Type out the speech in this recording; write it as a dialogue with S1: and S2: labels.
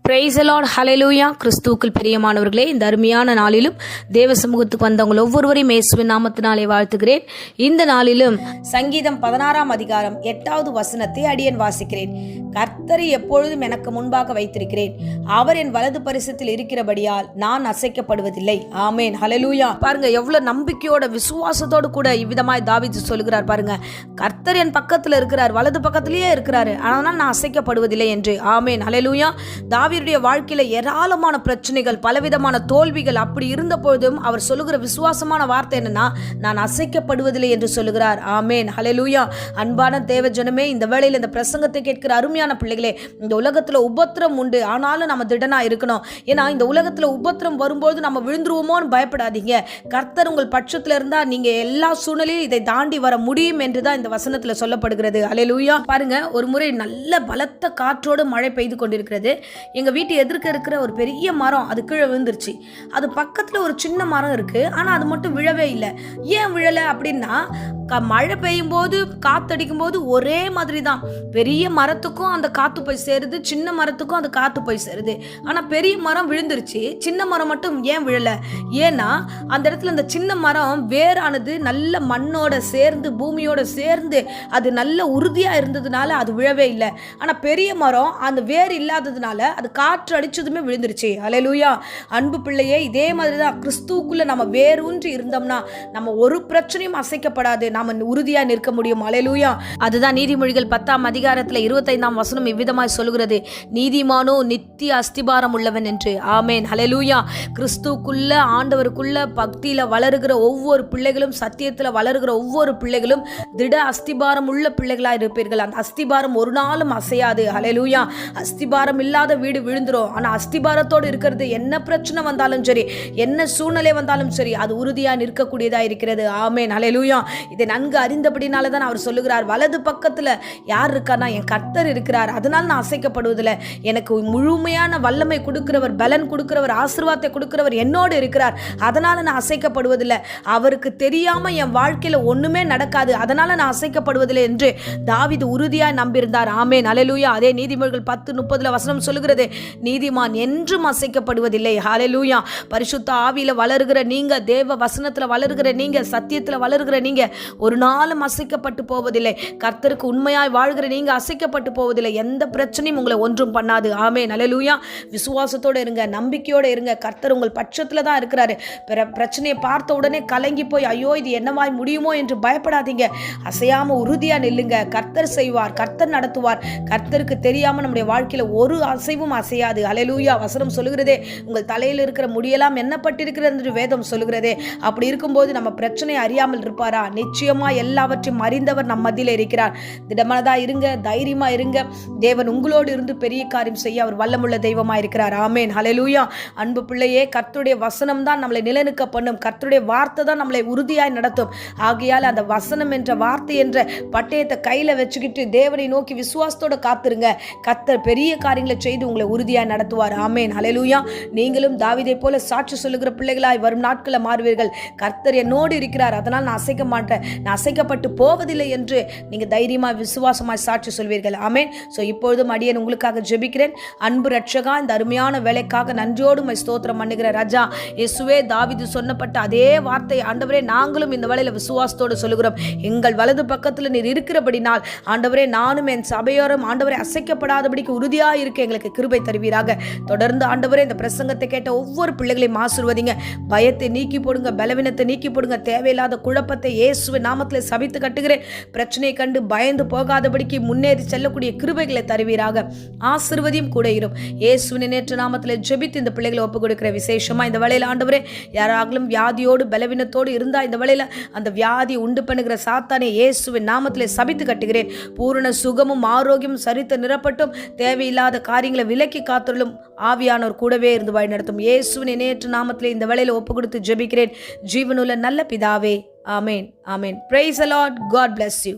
S1: Praise the Lord, ஹல்லேலூயா. கிறிஸ்துவுக்குள் பிரியமானவர்களே, இந்த அருமையான நாளிலும் தேவ சமூகத்துக்கு வந்தவங்க ஒவ்வொருவரையும் இயேசுவின் நாமத்தினாலே வாழ்த்துகிறேன். இந்த நாளிலும் சங்கீதம் 16 அதிகாரம் 8வது வசனத்தை அடியேன் வாசிக்கிறேன். கர்த்தரை எப்பொழுதும் எனக்கு முன்பாக வைத்திருக்கிறேன், அவர் என் வலது பரிசத்தில் இருக்கிறபடியால் நான் அசைக்கப்படுவதில்லை. ஆமேன், ஹல்லேலூயா. பாருங்க, எவ்வளவு நம்பிக்கையோட விசுவாசத்தோடு கூட இவ்விதமாய் தாவீது சொல்லுகிறார். பாருங்க, கர்த்தர் என் பக்கத்துல இருக்கிறார், வலது பக்கத்திலேயே இருக்கிறாரு, ஆனால் நான் அசைக்கப்படுவதில்லை என்று. ஆமேன், ஹல்லேலூயா. தாவீதுடைய வாழ்க்கையில ஏராளமான பிரச்சனைகள், பலவிதமான தோல்விகள், அப்படி இருந்த பொழுதும் அவர் சொல்லுகிற விசுவாசமான வார்த்தை என்னன்னா, நான் அசைக்கப்படுவதில்லை என்று சொல்லுகிறார். ஆமேன், ஹல்லேலூயா. அன்பான தேவ ஜனமே, இந்த வேளையில் இந்த பிரசங்கத்தை கேட்கிற அருமையான பிள்ளைகளே, இந்த உலகத்துல உபத்திரம் உண்டு, ஆனாலும் நம்ம திடனா இருக்கணும். ஏன்னா இந்த உலகத்துல உபத்திரம் வரும்போது நம்ம விழுந்துருவோமோன்னு பயப்படாதீங்க. கர்த்தர் உங்கள் பட்சத்துல இருந்தா நீங்க எல்லா சூழ்நிலையும் இதை தாண்டி வர முடியும் என்றுதான் இந்த வசனத்துல சொல்லப்படுகிறது. ஹல்லேலூயா. பாருங்க, ஒரு முறை நல்ல பலத்த காற்றோடு மழை பெய்து கொண்டிருக்கிறது. எங்க வீட்டு எதிர்க்க இருக்கிற ஒரு பெரிய மரம் அது கீழே விழுந்துருச்சு. அது பக்கத்துல ஒரு சின்ன மரம் இருக்கு, ஆனா அது மட்டும் விழவே இல்லை. ஏன் விழலை அப்படின்னா, மழை பெய்யும் போது காத்தடிக்கும் போது ஒரே மாதிரி தான். பெரிய மரத்துக்கும் அந்த காத்து போய் சேருது, சின்ன மரத்துக்கும் அந்த காத்து போய் சேருது. ஆனா பெரிய மரம் விழுந்துருச்சு, சின்ன மரம் மட்டும் ஏன் விழல? ஏன்னா அந்த இடத்துல அந்த சின்ன மரம் வேறானது நல்ல மண்ணோட சேர்ந்து, பூமியோட சேர்ந்து அது நல்ல உறுதியா இருந்ததுனால அது விழவே இல்லை. ஆனா பெரிய மரம் அந்த வேர் இல்லாததுனால அது காற்று அடிச்சதுமே விழுந்துருச்சு. ஹல்லேலூயா. அன்பு பிள்ளையே, இதே மாதிரிதான் கிறிஸ்துவுக்குள்ள நம்ம வேரூன்றி இருந்தோம்னா நம்ம ஒரு பிரச்சனையும் அசைக்கப்படாது, நாம உறுதியா நிற்க முடியும். ஹல்லேலூயா. அதுதான் நீதிமொழிகள் 10 அதிகாரத்துல 25 வசனம் இவ்விதமாய் சொல்கிறது, நீதிமானோ நித்திய அஸ்திபாரம் உள்ளவன் என்று. ஆமேன், ஹல்லேலூயா. கிறிஸ்துவுக்குள்ள, ஆண்டவருக்குள்ள பக்தியில வளருகிற ஒவ்வொரு பிள்ளைகளும், சத்தியத்துல வளருகிற ஒவ்வொரு பிள்ளைகளும் திட அஸ்திபாரம் உள்ள பிள்ளைகளா இருப்பீர்கள். அந்த அஸ்திபாரம் ஒரு நாளும் அசையாது. ஹல்லேலூயா. அஸ்திபாரம் இல்லாத வீடு விழுந்துரும், ஆனா அஸ்திபாரத்தோடு இருக்கிறது என்ன பிரச்சனை வந்தாலும் சரி, என்ன சூழ்நிலை வந்தாலும் சரி, அது உறுதியா நிற்கக்கூடியதா இருக்கிறது. ஆமேன், ஹல்லேலூயா. இதை நன்கு அறிந்தபடினாலதான் அவர் சொல்லுகிறார், வலது பக்கத்துல யார் இருக்கானா, என் கர்த்தர் இருக்கிறார், அதனால நான் அசைக்கப்படுவதில்லை. எனக்கு முழுமையான வல்லமை கொடுக்கிறவர், பலன் கொடுக்கிறவர், ஆசீர்வாதத்தை கொடுக்கிறவர் என்னோடு இருக்கிறார், அதனால நான் அசைக்கப்படுவதில்லை. அவருக்கு தெரியாம என் வாழ்க்கையில ஒண்ணுமே நடக்காது, அதனால நான் அசைக்கப்படுவதில்லை என்று தாவீது உறுதியாய் நம்பியிருந்தார். ஆமேன், ஹல்லேலூயா. அதே நீதிமொழிகள் 10:30 வசனம் சொல்லுகிறது, நீதிமான் என்றும் அசைக்கப்படுவதில்லை. ஹல்லேலூயா. பரிசுத்த ஆவியில வளருகிற நீங்க, தேவ வசனத்துல வளருகிற நீங்க, சத்தியத்துல வளருகிற நீங்க ஒரு நாளும் அசைக்கப்பட்டு போவதில்லை. கர்த்தருக்கு உண்மையாய் வாழ்கிற நீங்க அசைக்கப்பட்டு போவதில்லை. எந்த பிரச்சனையும் உங்களை ஒன்றும் பண்ணாது. ஆமென், ஹல்லேலூயா. விசுவாசத்தோட இருங்க, நம்பிக்கையோட இருங்க. கர்த்தர் உங்கள் பட்சத்துல தான் இருக்கிறாரு. பிரச்சனையை பார்த்த உடனே கலங்கி போய் ஐயோ இது என்னவாய் முடியுமோ என்று பயப்படாதீங்க. அசையாம உறுதியா நில்லுங்க. கர்த்தர் செய்வார், கர்த்தர் நடத்துவார். கர்த்தருக்கு தெரியாம நம்முடைய வாழ்க்கையில ஒரு அசைவும் அசையாது. ஹல்லேலூயா. வசனம் சொல்லுகிறதே, உங்கள் தலையில் இருக்கிற முடியெல்லாம் எண்ணப்பட்டிருக்கிறது என்று வேதம் சொல்லுகிறதே. அப்படி இருக்கும்போது நம்ம பிரச்சனையை அறியாமல் இருப்பாரா? நிச்சயமா எல்லாவற்றையும் அறிந்தவர் நம் மத்தியில் இருக்கிறார். திடமனதா இருங்க, தைரியமா இருங்க. தேவன் உங்களோடு இருந்து பெரிய காரியம் செய்ய அவர் வல்லமுள்ள தெய்வமா இருக்கிறார். ஆமேன், ஹல்லேலூயா. அன்பு பிள்ளையே, கர்த்தருடைய வசனம் தான் நம்மளை நிலைநிற்க பண்ணும். கர்த்தருடைய வார்த்தை தான் நம்மளை உறுதியாய் நடத்தும். ஆகையால் அந்த வசனம் என்ற வார்த்தை என்ற பட்டயத்தை கையில வச்சுக்கிட்டு தேவனை நோக்கி விசுவாசத்தோட காத்துருங்க. கர்த்தர் பெரிய காரியங்களை செய்து உங்களை உறுதியாய் நடத்துவார். ஆமேன், ஹல்லேலூயா. நீங்களும் தாவீதை போல சாட்சி சொல்லுகிற பிள்ளைகளாய் வரும் நாட்களில் மாறுவீர்கள். கர்த்தர் என்னோடு இருக்கிறார், அதனால் நான் அசைக்க மாட்டேன், நான் அசைக்கப்பட்டு போவதில்லை என்று நீங்க தைரியமா விசுவாசமாய் சாட்சி சொல்வீர்கள். ஆமென். சோ இப்பொழுதும் அடியேன் உங்களுக்காக ஜெபிக்கிறேன். அன்பு ரட்சகா, இந்த அருமையான வேலைக்காக நன்றியோடு உம்மை ஸ்தோத்திரம் பண்ணுகிற ராஜா. இயேசுவே, தாவீது சொன்னப்பட்ட அதே வார்த்தை ஆண்டவரே நாங்களும் இந்த வேளையில விசுவாசத்தோடு சொல்லுகிறோம். எங்கள் வலது பக்கத்துல நீர் இருக்கிறபடினால் ஆண்டவரே நானும் என் சபையோரும் ஆண்டவரே அசைக்கப்படாதபடிக்கு உறுதியா இருக்க எங்களுக்கு கிருபை தருவீராக. தொடர்ந்து ஆண்டவரே இந்த பிரசங்கத்தை கேட்ட ஒவ்வொரு பிள்ளைகளையும் ஆசீர்வதிங்க. பயத்தை நீக்கி போடுங்க, பலவீனத்தை நீக்கி போடுங்க, தேவையில்லாத குழப்பத்தை இயேசுவின் நாமத்தில் சபித்து கட்டுகிறேன். பிரச்சனையை கண்டு பயந்து போகாதபடிக்கு முன்னேறி செல்லக்கூடிய கிருபைகளை தருவீராக. ஆசீர்வதியும் கூட இரும். இயேசுவின் நேற்று நாமத்தில் ஜெபித்து இந்த பிள்ளைகளை ஒப்புக் கொடுக்கிற. விசேஷமா இந்த வேளையில ஆண்டவரே, யாராலும் வியாதியோடு பலவீனத்தோடு இருந்தா இந்த வேளையில அந்த வியாதி உண்டு பண்ணுகிற சாத்தானை இயேசுவின் நாமத்தில் சபித்து கட்டுகிறேன். பூரண சுகமும் ஆரோக்கியமும் சரித்து நிரப்பட்டும். தேவையில்லாத காரியங்களை விலக்கி காத்துள்ளும். ஆவியானோர் கூடவே இருந்து வழி நடத்தும். இயேசுவின் நேற்று நாமத்தில் இந்த வேளையில ஒப்புக் கொடுத்து ஜெபிக்கிறேன். ஜீவனுள்ள நல்ல பிதாவே. Amen. Amen. Praise the Lord. God bless you.